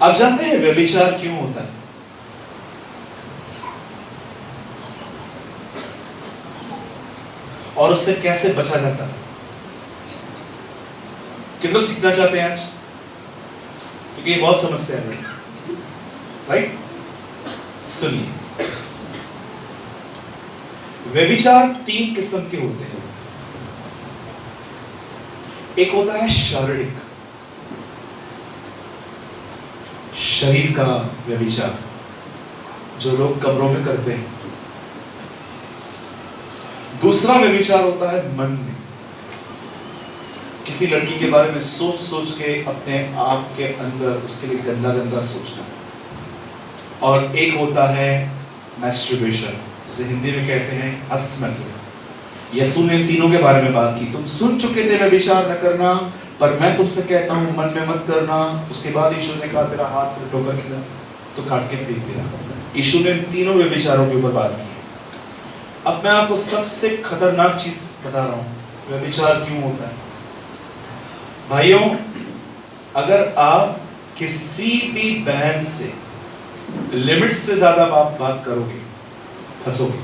आप जानते हैं व्यभिचार क्यों होता है? और उससे कैसे बचा जाता है? कितने लोग सीखना चाहते हैं आज? क्योंकि ये बहुत समस्या है, राइट? सुनिए, व्यभिचार 3 किस्म के होते हैं। एक होता है शारीरिक, शरीर का व्यभिचार, जो लोग कब्रों में करते हैं। दूसरा व्यभिचार होता है मन में, किसी लड़की के बारे में सोच सोच के अपने आप के अंदर उसके लिए गंदा गंदा सोचना। और एक होता है मैस्टरबेशन, जिसे हिंदी में कहते हैं हस्तमैथुन। यीशु ने तीनों के बारे में बात की। तुम सुन चुके थे व्यभिचार न करना, पर मैं तुमसे कहता हूं मन में मत करना। उसके बाद यीशु ने कहा तेरा हाथ में ठोकर खिला तो काट के फेंक देना। यीशु ने तीनों व्यभिचारों के ऊपर बात की। अब मैं आपको सबसे खतरनाक चीज बता रहा हूं, व्यभिचार क्यों होता है। भाइयों, अगर आप किसी भी बहन से लिमिट से ज्यादा बात करोगे, फंसोगे।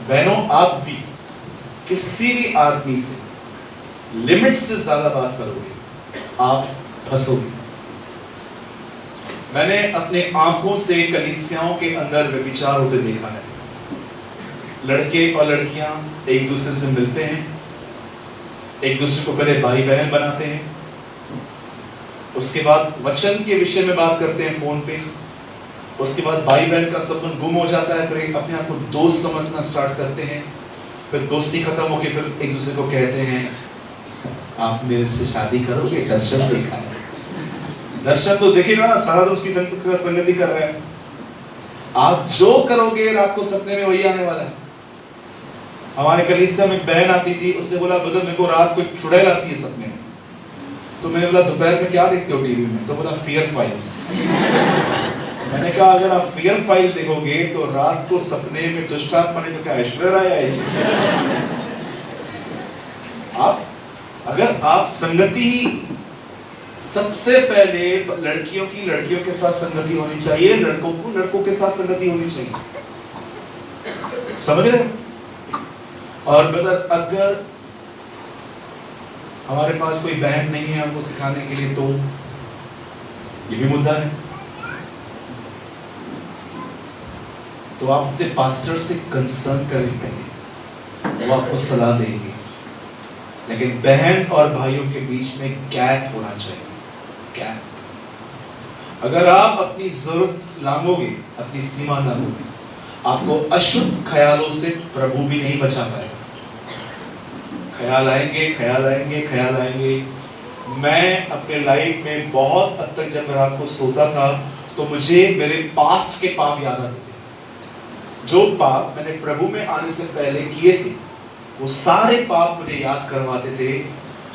बहनों, आप भी किसी भी आदमी से लिमिट से ज्यादा बात करोगे, आप फंसोगे। मैंने अपने आंखों से कलीसियाओं के अंदर व्यभिचार होते देखा है। लड़के और लड़कियां एक दूसरे से मिलते हैं, एक दूसरे को पहले भाई बहन बनाते हैं, उसके बाद वचन के विषय में बात करते हैं फोन पे, उसके बाद भाई बहन का संबंध गुम हो जाता है, फिर अपने आप को दोस्त समझना स्टार्ट करते हैं, फिर दोस्ती खत्म होकर फिर एक दूसरे को कहते हैं आप मेरे से शादी करोगे? दर्शन देखा है। दर्शन तो देखेगा ना, सारा दोस्त की संगति कर रहे हैं। आप जो करोगे रात को सपने में वही आने वाला है। हमारे कलीसिया में बहन आती थी, उसने बोला ब्रदर मेरे को रात को चुड़ैल आती है सपने में। तो मैंने बोला दोपहर में क्या देखते हो टीवी में? तो बोला फियर फाइल्स। मैंने कहा अगर आप फियर फाइल देखोगे तो रात को सपने में दुष्ट आत्मा ने तो क्या ऐश्वर्या राय आएगी? अगर आप संगति, सबसे पहले लड़कियों के साथ संगति होनी चाहिए, लड़कों को लड़कों के साथ संगति होनी चाहिए। समझ रहे? और ब्रदर, अगर हमारे पास कोई बहन नहीं है हमको सिखाने के लिए, तो ये भी मुद्दा है। तो आप अपने पास्टर से कंसर्न करें पहले, वो आपको सलाह देंगे। लेकिन बहन और भाइयों के बीच में गैप होना चाहिए। गैप। अगर आप अपनी जरूरत लांघोगे, अपनी सीमा लांघोगे, आपको अशुद्ध ख्यालों से प्रभु भी नहीं बचा पाएगा। ख्याल आएंगे। मैं अपने लाइफ में बहुत हद तक जब रात को सोता था तो मुझे मेरे पास्ट के पाप याद आते थे। जो पाप मैंने प्रभु में आने से पहले किए थे, वो सारे पाप मुझे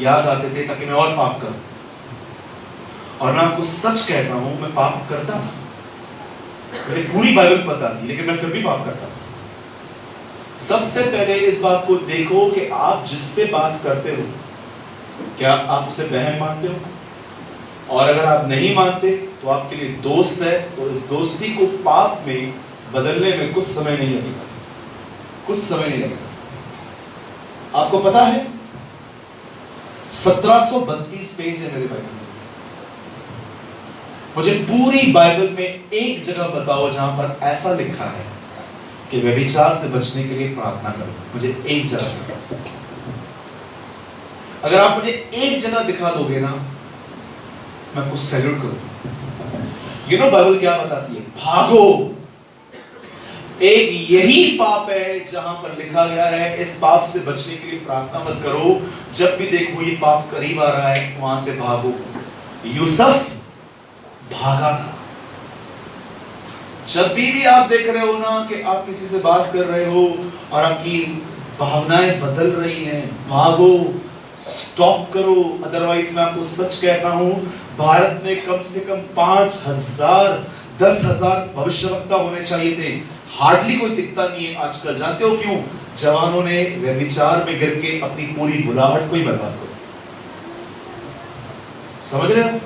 याद आते थे ताकि मैं और पाप करूं। और मैं आपको सच कहता हूं, मैं पाप करता था। मेरी पूरी बाइबल बताती, लेकिन मैं फिर भी पाप करता था। सबसे पहले इस बात को देखो कि आप जिससे बात करते हो, क्या आप उसे बहन मानते हो? और अगर आप नहीं मानते तो आपके लिए दोस्त है, तो इस दोस्ती को पाप में बदलने में कुछ समय नहीं लगेगा। आपको पता है 1732 पेज है मेरे बाइबल में। मुझे पूरी बाइबल में एक जगह बताओ जहां पर ऐसा लिखा है कि व्यभिचार से बचने के लिए प्रार्थना करो। मुझे एक जगह दिखाओ। अगर आप मुझे एक जगह दिखा दोगे ना, मैं कुछ सैल्यूट करूंगा। बाइबल क्या बताती है? भागो। एक यही पाप है जहां पर लिखा गया है इस पाप से बचने के लिए प्रार्थना मत करो। जब भी देखो ये पाप करीब आ रहा है, वहां से भागो। यूसुफ भागा था। जब भी आप देख रहे हो ना कि आप किसी से बात कर रहे हो और आपकी भावनाएं बदल रही हैं, भागो, स्टॉप करो। अदरवाइज मैं आपको सच कहता हूं, भारत में कम से कम 5,000 10,000 भविष्यवक्ता होने चाहिए थे। हार्डली कोई दिखता नहीं है आजकल। जानते हो क्यों? जवानों ने व्यभिचार में गिर के अपनी पूरी बुलाहट को ही बर्बाद कर। समझ रहे हो?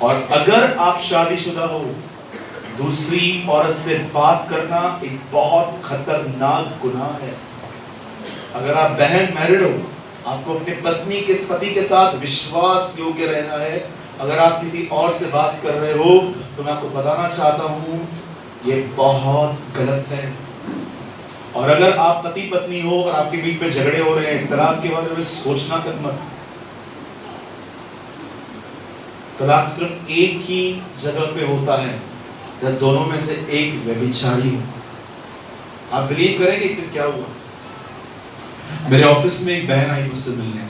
और अगर आप शादीशुदा हो, दूसरी औरत से बात करना एक बहुत खतरनाक गुनाह है। अगर आप बहन मैरिड हो, आपको अपने पत्नी के पति के साथ विश्वास योग्य रहना है। अगर आप किसी और से बात कर रहे हो तो मैं आपको बताना चाहता हूं ये बहुत गलत है। और अगर आप पति पत्नी हो और आपके बीच में झगड़े हो रहे हैं, तलाक के बारे में सोचना तक मत। तलाक सिर्फ एक ही जगह पे होता है जब दोनों में से एक व्यभिचारी हो। आप बिलीव करेंगे एक दिन क्या हुआ? मेरे ऑफिस में एक बहन आई मुझसे मिलने।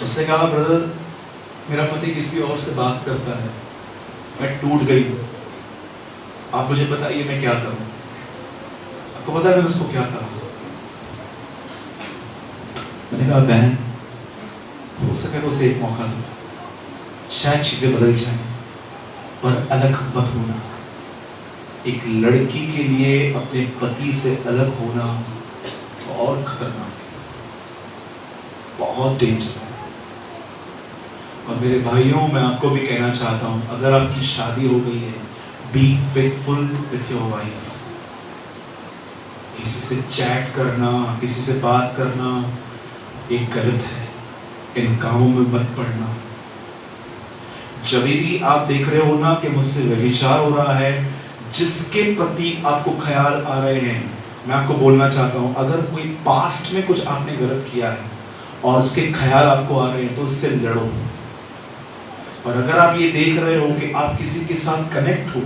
उसने कहा, ब्रदर मेरा पति किसी और से बात करता है, मैं टूट गई हूं, आप मुझे बताइए मैं क्या करूं। आपको पता है मैंने उसको क्या कहा? मैंने कहा, बहन हो सके तो उसे एक मौका दो, शायद चीजें बदल जाएं, पर अलग मत होना। एक लड़की के लिए अपने पति से अलग होना और खतरनाक, बहुत डेंजर है। और मेरे भाइयों, मैं आपको भी कहना चाहता हूं, अगर आपकी शादी हो गई है, be faithful with your wife. किसी से चैट करना, किसी से बात करना एक गलत है। इन कामों में मत पड़ना। जब भी आप देख रहे हो ना कि मुझसे व्यभिचार हो रहा है, जिसके प्रति आपको ख्याल आ रहे हैं, मैं आपको बोलना चाहता हूं, अगर कोई पास्ट में कुछ आपने गलत किया है और उसके ख्याल आपको आ रहे हैं तो उससे लड़ो। और अगर आप ये देख रहे हो कि आप किसी के साथ कनेक्ट हो,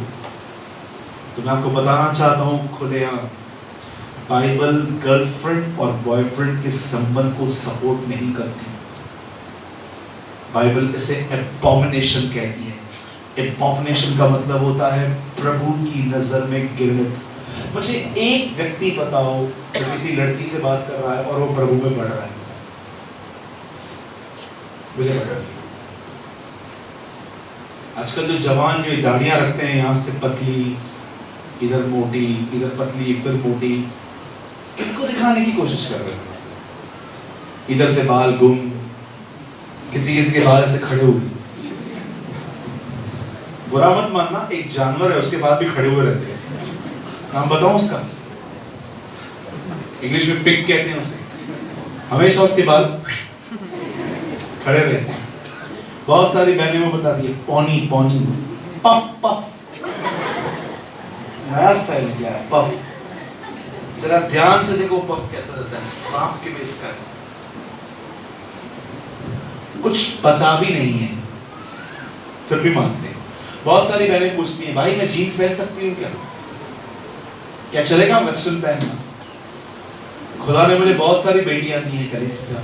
तो मैं आपको बताना चाहता हूं खुलेआम, बाइबल गर्लफ्रेंड और बॉयफ्रेंड के संबंध को सपोर्ट नहीं करती। बाइबल इसे एबॉमिनेशन कहती है। एबॉमिनेशन का मतलब होता है प्रभु की नजर में घृणित। मुझे एक व्यक्ति बताओ जो किसी लड़की से बात कर रहा है और वो प्रभु में बढ़ रहा है। मुझे बता। आजकल जो जवान जो दाढ़ियां रखते हैं, यहां से पतली, इधर मोटी, इधर पतली, फिर मोटी, किसको दिखाने की कोशिश कर रहे हैं? इधर से बाल गुम, किसी किसी के बाल ऐसे खड़े हुए। बुरा मत मानना, एक जानवर है, उसके बाल भी खड़े हुए रहते हैं। नाम बताऊं उसका? इंग्लिश में पिग कहते हैं उसे। हमेशा उसके बाल खड़े रहते हैं। बहुत सारी बहनें वो बताती है, पॉनी पॉनी, पफ पफ, नया स्टाइल निकला है पफ। जरा ध्यान से देखो पफ कैसा रहता है, सांप के बेस का। कुछ पता भी नहीं है फिर भी मानते हैं। बहुत सारी बहनें पूछती हैं, भाई मैं जीन्स पहन सकती हूँ क्या? क्या चलेगा वेस्टर्न पहनना? खुदा ने मुझे बहुत सारी बेटियां दी हैं कलीसिया,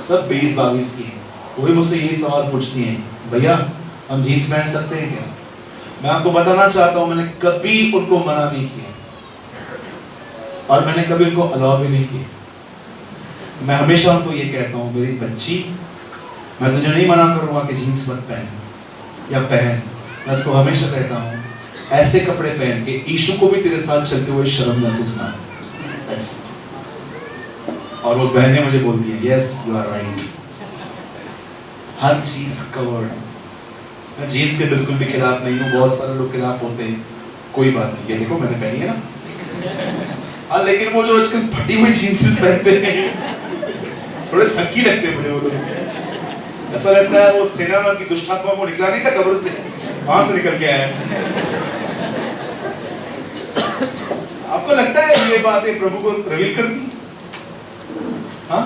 सब 20-22 की हैं। वो भी मुझसे यही सवाल पूछती हैं, भैया हम जीन्स पहन सकते हैं क्या? मैं आपको बताना चाहता हूं, मैंने कभी उनको मना नहीं किया और मैंने कभी उनको अलाउ भी नहीं किया। मैं हमेशा उनको ये कहता हूं, मेरी बच्ची, मैं तुझे नहीं मना करूंगा कि जीन्स मत पहन या पहन। मैं उसको हमेशा कहता हूं, ऐसे कपड़े पहन के यीशु को भी तेरे साथ चलते हुए शर्म महसूस ना हो। और वो बहनें मुझे बोलती हैं, यस यू आर राइट, हर चीज कवर्ड। मैं जीन्स के बिल्कुल भी खिलाफ नहीं हूँ, बहुत सारे लोग खिलाफ होते हैं, कोई बात नहीं। ये देखो मैंने पहनी है ना। हाँ, लेकिन वो जो आजकल फटी हुई जीन्स पहनते हैं थोड़े सकी लगते हैं मुझे। वो लोग ऐसा लगता है वो सेना की दुष्टात्मा को निकला नहीं था कब्र से, वहां से निकल के आया। आपको लगता है ये बातें प्रभु को रिवील करती? हाँ,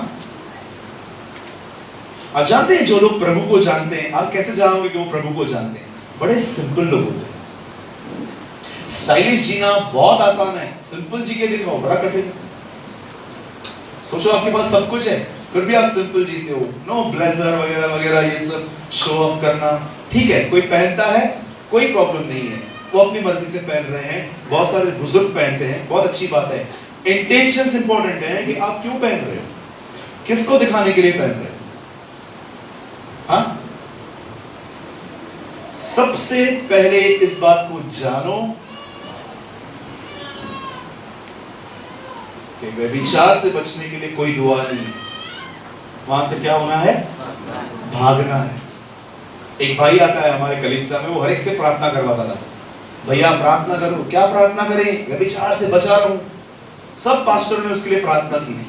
आप जानते हैं जो लोग प्रभु को जानते हैं, आप कैसे जानोगे कि वो प्रभु को जानते हैं? बड़े सिंपल लोग होते हैं। स्टाइलिश जीना बहुत आसान है, सिंपल जी के दिखाओ बड़ा कठिन है। सोचो आपके पास सब कुछ है फिर भी आप सिंपल जीते हो, नो ब्लेजर वगैरह वगैरह, ये सब शो ऑफ करना ठीक है, कोई पहनता है कोई प्रॉब्लम नहीं है, वो अपनी मर्जी से पहन रहे हैं। बहुत सारे बुजुर्ग पहनते हैं, बहुत अच्छी बात है। इंटेंशंस इंपॉर्टेंट है कि आप क्यों पहन रहे हो, किसको दिखाने के लिए पहन रहे हो। हाँ, सबसे पहले इस बात को जानो कि व्यभिचार से बचने के लिए कोई दुआ नहीं, वहां से क्या होना है? भागना है। एक भाई आता है हमारे कलीसिया में, वो हर एक से प्रार्थना करवाता था, भैया प्रार्थना करो। क्या प्रार्थना करें? व्यभिचार से बचा रहा हूं। सब पास्टर ने उसके लिए प्रार्थना की थी।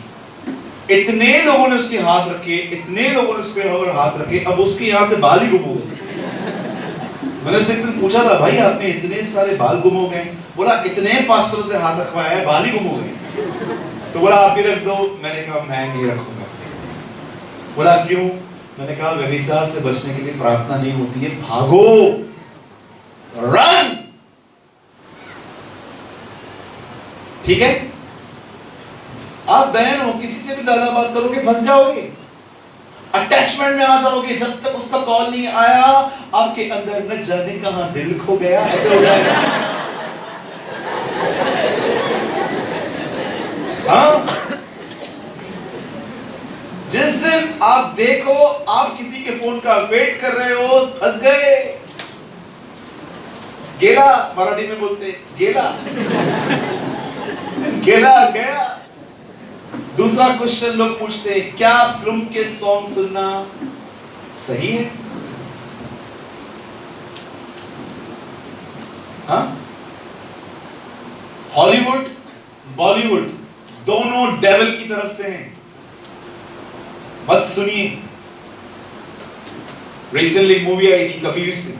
इतने लोगों ने उसके हाथ रखे, इतने लोगों ने उस पर हाथ रखे, अब उसके यहां से बाल ही गुम हो गए। मैंने उससे एक दिन पूछा था, भाई आपने इतने सारे बाल गुम हो गए? बोला इतने पास्टरों से हाथ रखवाया है, बाल ही गुम हो गए। तो बोला आप भी रख दो। मैंने कहा मैं नहीं रखूंगा। बोला क्यों? मैंने कहा व्यभिचार से बचने के लिए प्रार्थना नहीं होती है, भागो, रन। ठीक है? आप बहन हो, किसी से भी ज्यादा बात करोगे फंस जाओगे, अटैचमेंट में आ जाओगे। जब तक उसका कॉल नहीं आया, आपके अंदर न जाने कहां दिल खो गया, ऐसे हो जाएगा। हाँ, जिस दिन आप देखो आप किसी के फोन का वेट कर रहे हो, फंस गए। गेला मराठी में बोलते, गेला गेला गया। दूसरा क्वेश्चन लोग पूछते हैं, क्या फिल्म के सॉन्ग सुनना सही है? हाँ? हॉलीवुड बॉलीवुड दोनों डेविल की तरफ से हैं, मत सुनिए। रिसेंटली मूवी आई थी कबीर सिंह,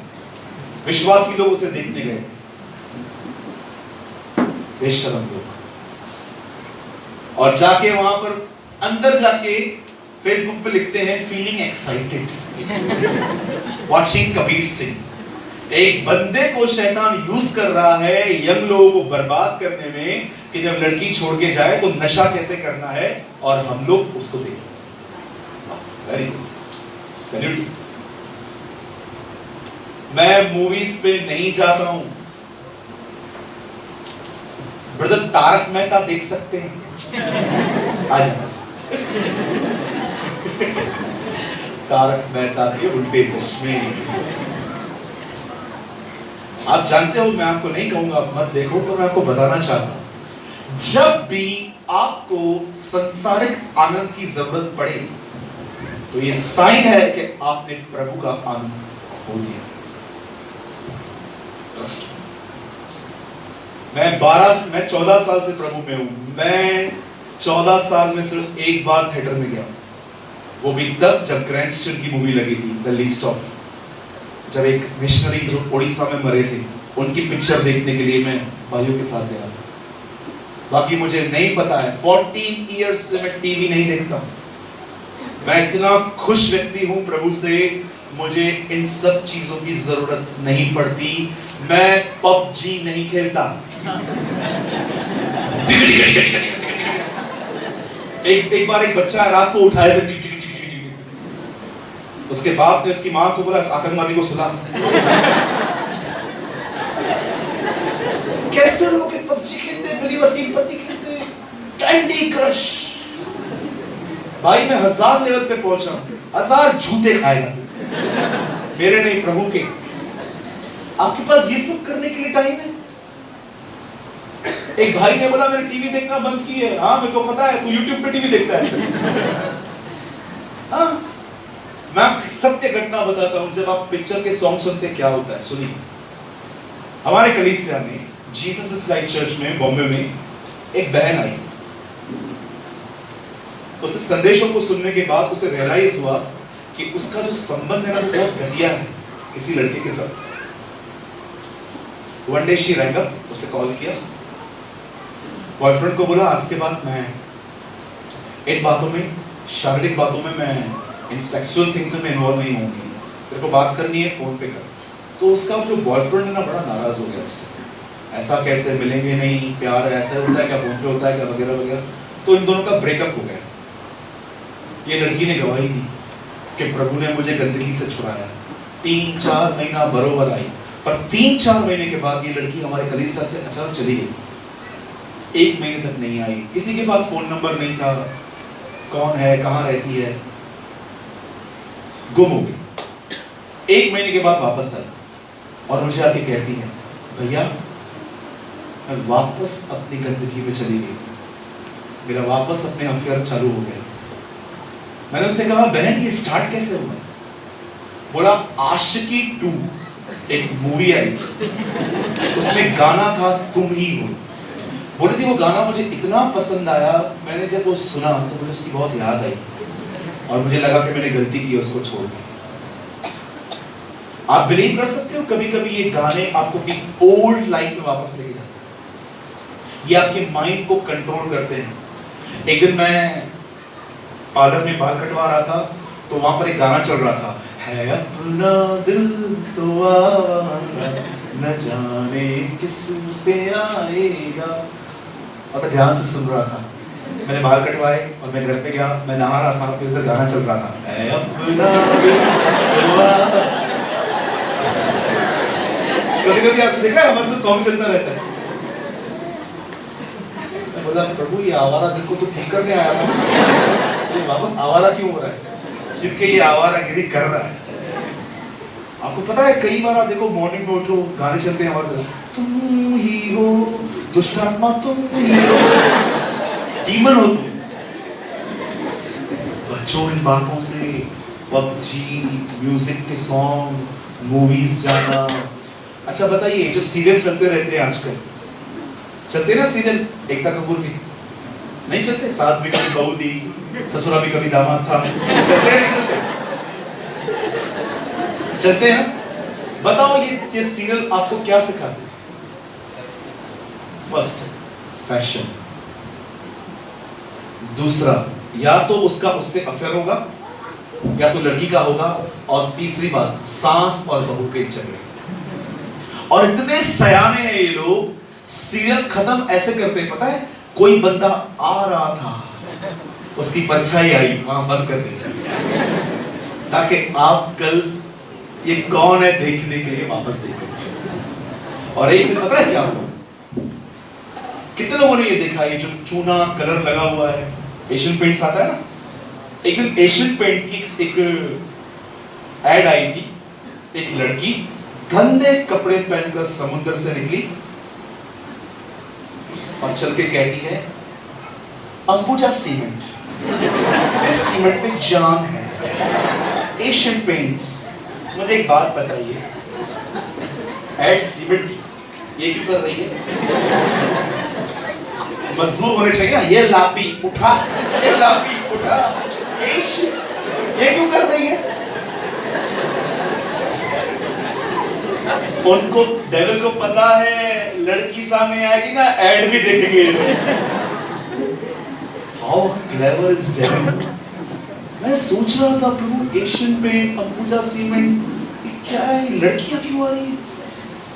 विश्वासी लोग उसे देखने गए, बेशरम लोग, और जाके वहां पर अंदर जाके फेसबुक पे लिखते हैं feeling excited watching Kabir Singh. एक बंदे को शैतान यूज कर रहा है यंग लोगों को बर्बाद करने में, कि जब लड़की छोड़ के जाए तो नशा कैसे करना है, और हम लोग उसको देखें। Very good, salute. मैं मूवीज पे नहीं जाता हूं। ब्रदर तारक मेहता देख सकते हैं, तारक मेहता के उल्टे चश्मे। आप जानते हो, मैं आपको नहीं कहूंगा आप मत देखो, पर मैं आपको बताना चाहता हूं, जब भी आपको संसारिक आनंद की जरूरत पड़े तो ये साइन है कि आपने प्रभु का आनंद खो दिया। मैं 14 साल से प्रभु में हूं। मैं 14 साल में सिर्फ एक बार थिएटर में गया, वो भी तब जब ग्रैंडस्टन की मूवी लगी थी, द लीस्ट ऑफ, जब एक मिशनरी जो उड़ीसा में मरे थे उनकी पिक्चर देखने के लिए मैं भाइयों के साथ गया। बाकी मुझे नहीं पता है, 14 इयर्स से मैं टीवी नहीं देखता। मैं इतना खुश व्यक्ति हूं प्रभु से, मुझे इन सब चीजों की जरूरत नहीं पड़ती। मैं पबजी नहीं खेलता। एक बार एक बच्चा रात को उठाया, उसके बाप ने उसकी मां को बोला आतंकवादी को सुला। कैसे लोग पबजी खेलते, बिलीवर टीम पति खेलते, कैंडी क्रश। भाई मैं 1000 लेवल पे पहुंचा, 1000 झूठे खाएगा तू, मेरे नहीं प्रभु के। आपके पास ये सब करने के लिए टाइम है? एक भाई ने बोला मैंने टीवी देखना बंद की है। हाँ मेरे को पता है, तू यूट्यूब पे टीवी देखता है। हाँ, मैं आपको सत्य घटना बताता हूं। जब आप पिक्चर के सॉन्ग सुनते क्या होता है, सुनिए। हमारे कलीसिया में, जीसस इज लाइफ चर्च में बॉम्बे में, एक बहन आई। उसे संदेशों को सुनने के बाद उसे रियलाइज हुआ कि उसका जो संबंध है ना, वो बहुत घटिया है किसी लड़के के साथ। One day she wrong up, उसे कॉल किया, बॉयफ्रेंड को बोला आज के बाद मैं इन बातों में, शारीरिक बातों में, मैं इन सेक्सुअल थिंग्स में इन्वॉल्व नहीं होंगी, तेरे को बात करनी है फोन पे कर। तो उसका जो बॉयफ्रेंड है ना, बड़ा नाराज हो गया उससे। ऐसा कैसे, मिलेंगे नहीं, प्यार ऐसा होता है क्या, फोन पे होता है क्या, वगैरह वगैरह। तो इन दोनों का ब्रेकअप हो गया। ये लड़की ने गवाही दी कि प्रभु ने मुझे गंदगी से छुड़ाया। 3-4 महीना बरोबर आई, पर 3-4 महीने के बाद ये लड़की हमारे कलीसिया से अचानक चली गई। 1 महीने तक नहीं आई, किसी के पास फोन नंबर नहीं था, कौन है, कहाँ रहती है, गुम हो गई। 1 महीने के बाद वापस आई और मुझे आके कहती है, भैया मैं वापस अपनी गंदगी में चली गई, मेरा वापस अपने अफेयर चालू हो गया। मैंने उससे कहा बहन ये स्टार्ट कैसे हुआ? बोला आशिकी 2 एक मूवी आई, उसमें गाना था तुम ही हो। बोली थी वो गाना मुझे इतना पसंद आया, मैंने जब वो सुना तो मुझे उसकी बहुत याद आई और मुझे लगा कि मैंने गलती की उसको छोड़ के। आप बिलीव कर सकते हो कभी कभी ये गाने आपको एक ओल्ड लाइफ में वापस लेके जाते हैं, ये आपके माइंड को कंट्रोल करते हैं। एक दिन मैं पार्लर में बाल कटवा रहा था तो वहां पर एक गाना चल रहा था, है अपना दिल तो आवारा न जाने किस पे आएगा, और मैं ध्यान से सुन रहा था। मैंने बाल कटवाए और मैं घर पे गया, मैं नहा रहा था, फिर उधर गाना चल रहा था, है अपना दिल तो आवारा। कभी कभी आपने देखा है हमारे तो सॉन्ग चलता रहता है। मैं बोला प्रभु ये आवारा दिल को तो ठीक करने आया था, ये वापस आवारा क्यों हो रहा है? क्योंकि ये आवारागिरी कर रहा है। आपको पता है कई बार आप देखो मॉर्निंग में उठो गाने चलते हैं हमारे, तुम ही हो दुष्ट आत्मा, तुम ही हो डीमन हो तुम। बच्चों इन बातों से पबजी, म्यूजिक के सॉन्ग, मूवीज जाना। अच्छा बताइए जो सीरियल चलते रहते हैं आजकल, चलते ना सीरियल, एकता कपूर की नहीं चलते? सास भी कभी बहू थी, ससुरा भी कभी दामाद था, चलते हैं नहीं चलते? चलते हैं। बताओ ये सीरियल आपको क्या सिखाते हैं? फर्स्ट फैशन, दूसरा या तो उसका उससे अफेयर होगा या तो लड़की का होगा, और तीसरी बात सास और बहू के झगड़े। और इतने सयाने हैं ये लोग, सीरियल खत्म ऐसे करते हैं पता है, कोई बंदा आ रहा था, उसकी परछाई आई, वहां बंद कर देंगे ताकि आप कल ये कौन है देखने के लिए वापस देखो। और एक दिन पता है क्या हुआ, कितने लोगों ने ये देखा, ये जो चूना कलर लगा हुआ है, एशियन पेंट्स आता है ना, एक दिन एशियन पेंट की एक एड आई थी, एक लड़की गंदे कपड़े पहनकर समुद्र से निकली और चल के कहती है अंबुजा सीमेंट, इस सीमेंट में जान है। एशियन पेंट्स, मुझे एक बात बताइए, एड सीमेंट ये क्यों कर रही है? मजदूर होने चाहिए, ये लापी उठा, ये लापी उठा, ये क्यों कर रही है? उनको डेविल को पता है लड़की सामने आएगी ना, एड भी देखेंगे। How clever is devil. मैं सोच रहा था प्रभु एशियन पेंट, अंबुजा सीमेंट, क्या है, लड़कियां क्यों आ रही है?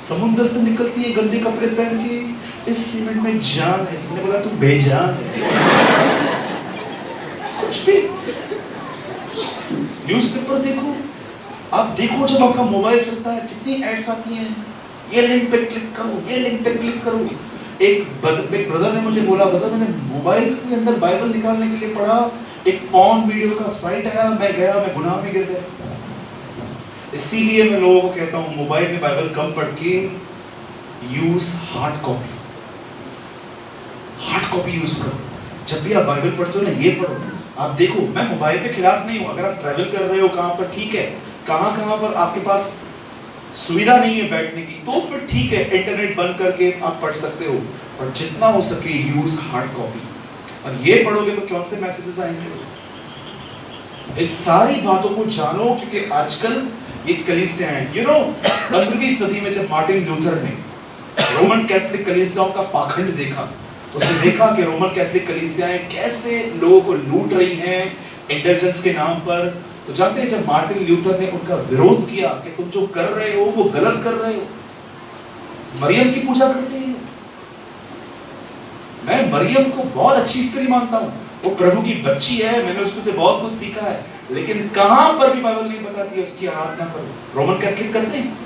समुद्र से निकलती है गंदे कपड़े पहन के, इस सीमेंट में जान है। मैंने बोला तू बेजान है। कुछ भी न्यूज़पेपर देखो, आप देखो जब आपका मोबाइल चलता है कितनी एड्स आती हैं, ये लिंक पे क्लिक करो, ये लिंक पे क्लिक करो। एक ब्रदर ने मुझे बोला, ब्रदर मैंने मोबाइल के अंदर बाइबल निकालने के लिए पढ़ा, एक पॉर्न वीडियो का साइट आया, मैं गया, मैं गुनाह में गिर गया। इसीलिए मैं लोगों को कहता हूँ मोबाइल में बाइबल कम पढ़ के use hard copy, hard copy use करो। जब भी आप बाइबल पढ़ते हो ना, ये पढ़ो। आप देखो, मैं मोबाइल के खिलाफ नहीं हूँ, अगर आप ट्रैवल कर रहे हो कहाँ पर, ठीक है, कहाँ पर आपके पास सुविधा नहीं है बैठने की, तो फिर ठीक है, इंटरनेट बंद करके आप पढ़ सकते हो, और जितना हो सके यूज हार्ड कॉपी। और ये पढ़ोगे तो कौन से मैसेजेस आएंगे? इन सारी बातों को जानो, क्योंकि आजकल ये कलीसियां हैं, यू नो 15वीं सदी में जब मार्टिन लूथर ने रोमन कैथोलिक कलीसियाओं का पाखंड देखा, उसने देखा कि रोमन कैथोलिक कलीसियाएं कैसे लोगों को लूट रही हैं इंटेलिजेंस के नाम पर। तो जानते हैं, जब मार्टिन लूथर ने उनका विरोध किया कि तुम जो कर रहे हो वो गलत कर रहे हो, मरियम की पूजा करते हैं। मैं मरियम को बहुत अच्छी स्त्री मानता हूँ, वो प्रभु की बच्ची है, मैंने उसमें से बहुत कुछ सीखा है, लेकिन कहां पर भी बाइबल नहीं बताती है उसकी आराधना करो। रोमन कैथोलिक करते हैं।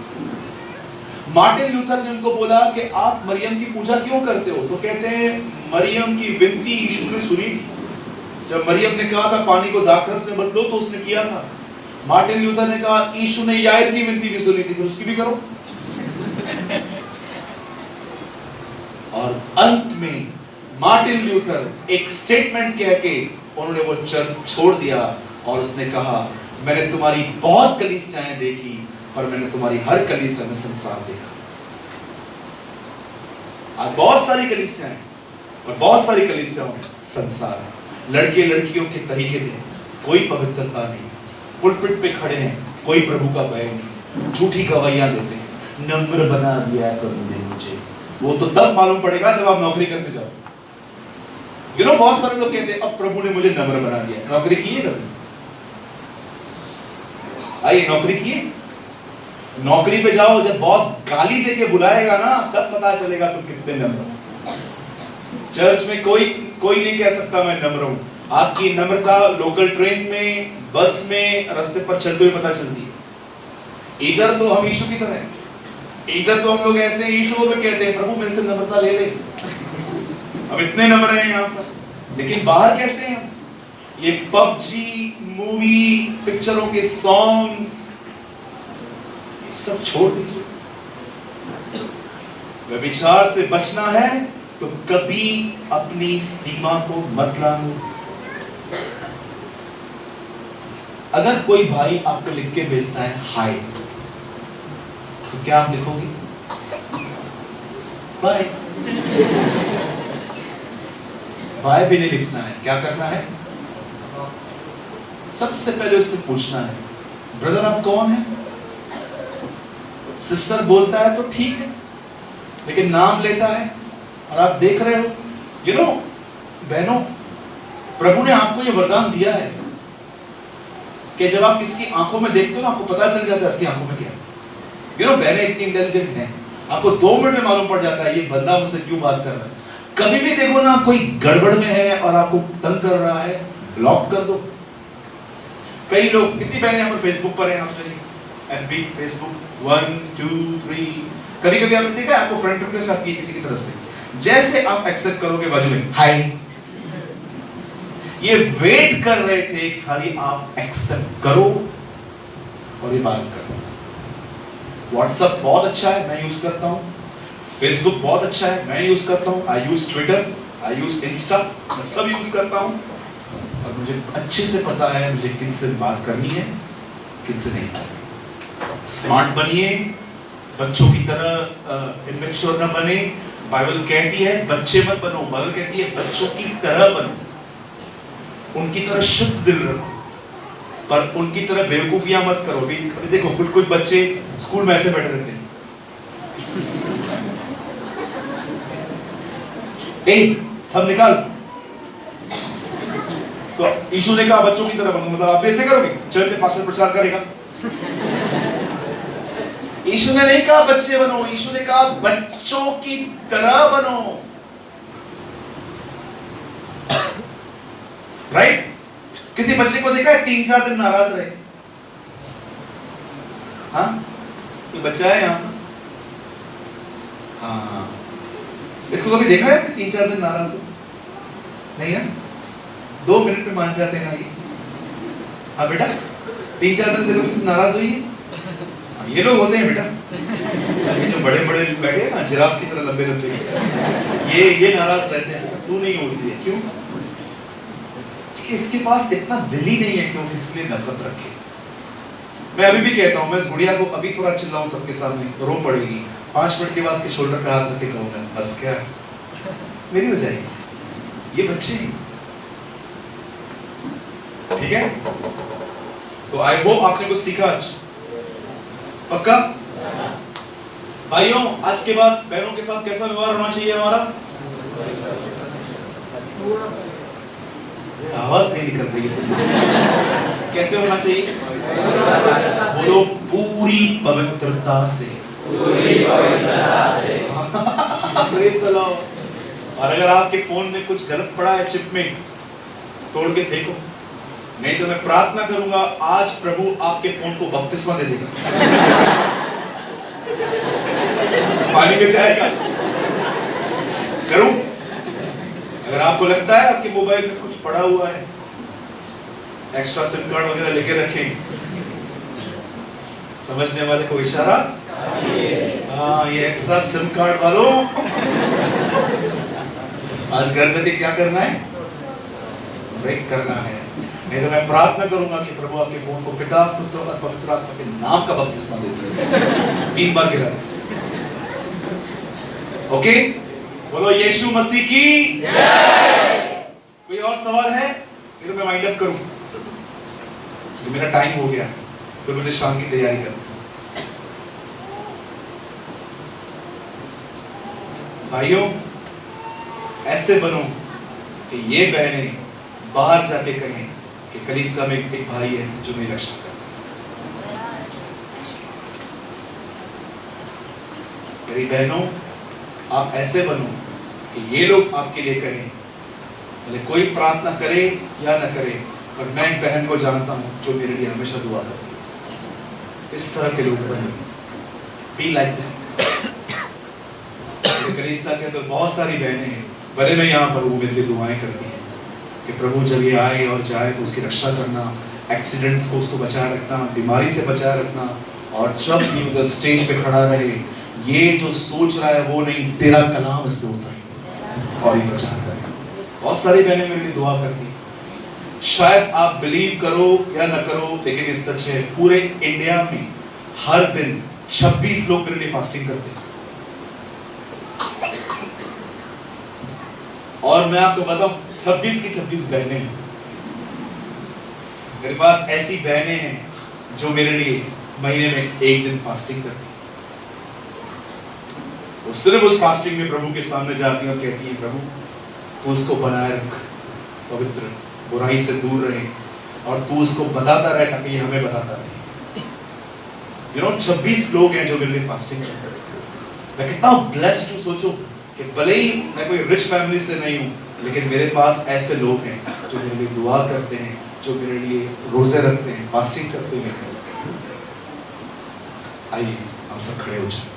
मार्टिन लूथर ने उनको बोला कि आप मरियम की पूजा क्यों करते हो? तो कहते हैं मरियम की विनती यीशु ने सुनी थी। जब मरियम ने कहा था पानी को दाखरस में बदलो, तो उसने किया था। मार्टिन लूथर ने कहा यीशु ने यायर की विनती भी सुनी थी, फिर उसकी भी करो। और अंत में मार्टिन लूथर एक स्टेटमेंट कह के उन्होंने वो चर्च छोड़ दिया, और उसने कहा मैंने तुम्हारी बहुत कलीसियाएं देखी, पर मैंने तुम्हारी हर कलीसिया में संसार देखा। आज बहुत सारी कलीसियाएं और बहुत सारी कलीसियाओं में संसार है। लड़के लड़कियों के तरीके थे, कोई पवित्रता नहीं, पुलपिट पे खड़े हैं, कोई प्रभु का भय नहीं, झूठी गवाहियां देते हैं, नम्र बना दिया है प्रभु ने मुझे। वो तो तब मालूम पड़ेगा जब आप नौकरी करने जाओ। बहुत सारे लोग कहते हैं अब प्रभु ने मुझे नम्र बना दिया। नौकरी की है कभी? आइए नौकरी की है। नौकरी पे जाओ, जब बॉस गाली देके बुलाएगा ना, तब पता चलेगा तुम कितने नम्र हो। चर्च में कोई नहीं कह सकता मैं नम्र हूं। आपकी नम्रता लोकल ट्रेन में, बस में, रास्ते पर चलते हुए पता चलती है। इधर तो हम यीशु की तरह हैं, इधर तो हम लोग ऐसे यीशु को तो कहते हैं प्रभु मेरे से नम्रता ले ले, अब इतने नम्र हैं यहाँ पर। लेकिन बाहर कैसे हैं? ये पबजी, मूवी, पिक्चरों के सॉन्ग्स, सब छोड़ दीजिए। व्यभिचार से बचना है तो कभी अपनी सीमा को मत लांघो। अगर कोई भाई आपको लिख के भेजता है हाय, तो क्या आप लिखोगे? बाय। बाय भी नहीं लिखना है। क्या करना है? सबसे पहले उससे पूछना है ब्रदर आप कौन है? सिस्टर बोलता है तो ठीक है, लेकिन नाम लेता है और आप देख रहे हो, बहनों, प्रभु ने आपको यह वरदान दिया है कि जब आप किसकी आंखों में देखते हो ना, आपको पता चल जाता है इसकी आंखों में क्या है। बहनें इतनी इंटेलिजेंट हैं, आपको 2 मिनट में मालूम पड़ जाता है ये बंदा मुझसे क्यों बात कर रहा है। कभी भी देखो ना कोई गड़बड़ में है और आपको तंग कर रहा है, ब्लॉक कर दो। कई लोग, कितनी बहनें यहाँ पर फेसबुक पर हैं, आपने एफबी, फेसबुक 1 2 3, कभी कभी आपने देखा आपको फ्रेंड रिक्वेस्ट आती है किसी की तरफ से, जैसे आप एक्सेप्ट करोगे बाजू में हाय, ये वेट कर रहे थे कि खाली आप एक्सेप्ट करो और ये बात करो। व्हाट्सएप बहुत अच्छा है, मैं यूज करता हूं। फेसबुक बहुत अच्छा है, मैं यूज करता हूं। आई यूज ट्विटर, आई यूज इंस्टा, मैं सब यूज करता हूं और मुझे अच्छे से पता है मुझे किन से बात करनी है, किन से नहीं। स्मार्ट बनिए, बच्चों की तरह इमेच्योर न बने। बाइबल कहती है बच्चे मत बनो, बाइबल कहती है बच्चों की तरह बनो, उनकी तरह शुद्ध दिल रखो, पर उनकी तरह बेवकूफियां मत करो। भी देखो कुछ बच्चे स्कूल में ऐसे बैठे रहते हैं, हम निकाल, तो यीशु ने कहा बच्चों की तरह बनो, मतलब आप ऐसे करोगे? चर्च के पास्टर प्रचार करेगा? यीशु ने नहीं कहा बच्चे बनो, यीशु ने कहा बच्चों की तरह बनो। राइट? किसी बच्चे को देखा है 3-4 दिन नाराज रहे? हाँ, ये बच्चा है यहाँ, हाँ, इसको कभी देखा है आपने 3-4 दिन नाराज हो? नहीं है? 2 मिनट में मान जाते हैं ना ये। हाँ बेटा, 3-4 दिन देखो किसी नाराज हुई है? ये लोग होते हैं बेटा, ये जो बड़े बड़े बैठे हैं ना जिराफ की तरह लंबे लंबे, ये नाराज रहते हैं। तू नहीं होती है, क्यों? कि इसके पास इतना दिल ही नहीं है कि वो किसी के लिए नफरत रखे। मैं अभी भी कहता हूँ, मैं इस गुड़िया को अभी थोड़ा चिल्लाऊं सबके सामने, रो पड़ेगी, 5 मिनट के बाद के शोल्डर पे हाथ रख के कहूंगा बस क्या मेरी हो जाएगी। ये बच्चे हैं, ठीक है? तो आई होप आपने कुछ सीखा आज, पक्का? भाइयों, आज के बाद बहनों के साथ कैसा व्यवहार होना चाहिए हमारा? आवाज नहीं निकल रही है। कैसे होना चाहिए? बोलो पूरी पवित्रता से। और अगर आपके फोन में कुछ गलत पड़ा है चिप में, तोड़ के फेंको, नहीं तो मैं प्रार्थना करूंगा आज प्रभु आपके फोन को बपतिस्मा दे देगा, पानी में जाएगा। करूं? अगर आपको लगता है आपके मोबाइल में कुछ पड़ा हुआ है, एक्स्ट्रा सिम कार्ड वगैरह लेके रखें। समझने वाले को इशारा? हाँ, ये एक्स्ट्रा सिम कार्ड वालों, आज घर जाके क्या करना है? ब्रेक करना है। नहीं तो मैं प्रार्थना करूंगा कि प्रभु आपके फोन को पिता, पुत्र और पवित्र आत्मा के नाम का बपतिस्मा दे दे 3 बार गिरा। ओके, बोलो यीशु मसीह की जय। कोई और सवाल है? ये तो मैं वाइंड अप करूं, तो मेरा टाइम हो गया, फिर मुझे शाम की तैयारी करनी। भाइयों, ऐसे बनो कि ये बहनें बाहर जाके कहें कि कलीसिया में एक भाई है जो मेरी रक्षा करता है। मेरी बहनों, आप ऐसे बनो कि ये लोग आपके लिए कहें, भले कोई प्रार्थना करे या न करे, पर मैं एक बहन को जानता हूं जो मेरे लिए हमेशा दुआ करती है। इस तरह के लोग बने, बी लाइक दैट। कलीसिया के अंदर बहुत सारी बहनें हैं, भले मैं यहाँ पर हूँ, मेरे लिए दुआएं करती हैं कि प्रभु जब ये आए और जाए तो उसकी रक्षा करना, एक्सीडेंट्स को उसको बचाए रखना, बीमारी से बचाए रखना, और जब भी उधर स्टेज पे खड़ा रहे, ये जो सोच रहा है वो नहीं, तेरा कलाम इससे उतारे और ये बचा करे। बहुत सारी बहनें मेरे लिए दुआ करती हैं। शायद आप बिलीव करो या न करो, लेकिन ये सच है, पूरे इंडिया में हर दिन 26 लोग मेरे लिए फास्टिंग करते हैं। और मैं आपको बताऊं, 26 की 26 बहनें हैं मेरे पास। ऐसी बहनें हैं जो मेरे लिए महीने में 1 दिन फास्टिंग करती हैं। वो सिर्फ उस फास्टिंग में प्रभु के सामने जाती हैं और कहती हैं, प्रभु तू उसको बनाए रख, पवित्र, बुराई से दूर रहे, और तू उसको बताता रहे ताकि ये हमें बताता रहे। 26 लोग हैं जो मेरे लिए फास्टिंग करते हैं। मैं कितना ब्लेस्ड हूँ। सोचो कि भले ही मैं कोई रिच फैमिली से नहीं हूँ, लेकिन मेरे पास ऐसे लोग हैं जो मेरे लिए दुआ करते हैं, जो मेरे लिए रोजे रखते हैं, फास्टिंग करते हैं। आइए हम सब खड़े हो जाए।